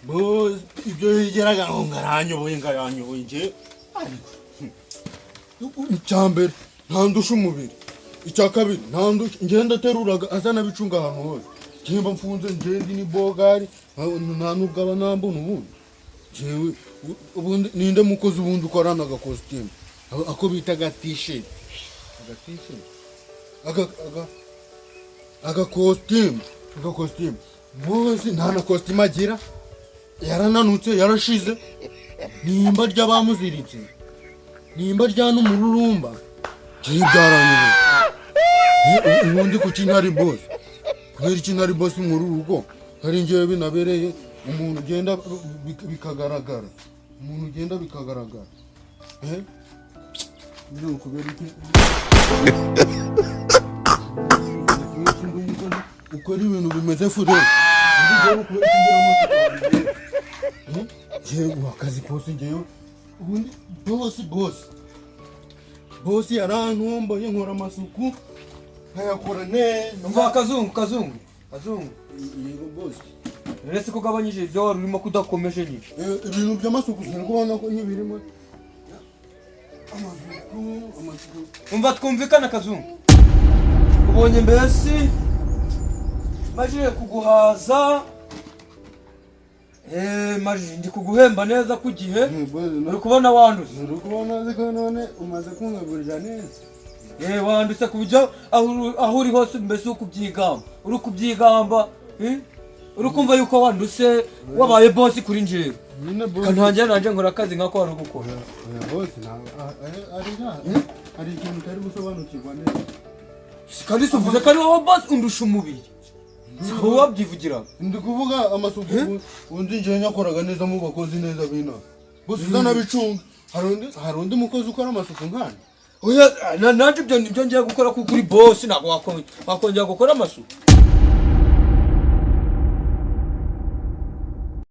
boss ibyo yigeraga ngo ngaranyoboye nje ariko icyambere ntandusha umubiri icya kabiri ntandusha ngenda teruraga azana bicunga ahantu hose kimba mfunze ngendi ni bogari nta nubwo abanambona ubundi jewe ubundi ninde mukozi ubundi ukorana aga costume ako bita aga t-shirt aga costume bose nta na costume agira yarananutse yarashize nimba ry'abamuziritse nimba ryana umururumba jewe byaranyuze ubundi kuki ntari boss kubera iki ntari boss mu rugo hari ngewe binabereye umuntu ugenda bikagaragara Não, kubera iki ukora ibintu bimeze fure akazi kose ngewe ubundi bosi yarantomboye nkora amasuku nkayakora neza mva kazungu yego bosi rese kugabanyije ibyo wari urimo kudakomeje nyine ibintu by'amasuku sinubona ko nyibirimo umva twumvikana kazungu ubonye mbese maje kuguhaza maje ndi kuguhemba neza ku gihe uri kubona wanduze uri kubona ziko none umaze kungaburira neza wandutse ku buryo aho uri hose mbese uri kubyigamba uri kumva yuko wandutse wabaye boss kuri njyewe kantangira nanje nkora akazi nkako wari gukora boss ari ikintu utari gusobanukirwa neza kandi suvuze ko ari wowe boss undusha umubiri wowe wabyivugira ndi kuvuga amasuku undi nje nyakoraga neza mu bakozi neza bina boss uzana bicunga hari undi mukozi ukora amasuku nkana oya nanje ibyo ngiye gukora kuri boss ntabwo wakongera gukora amasuku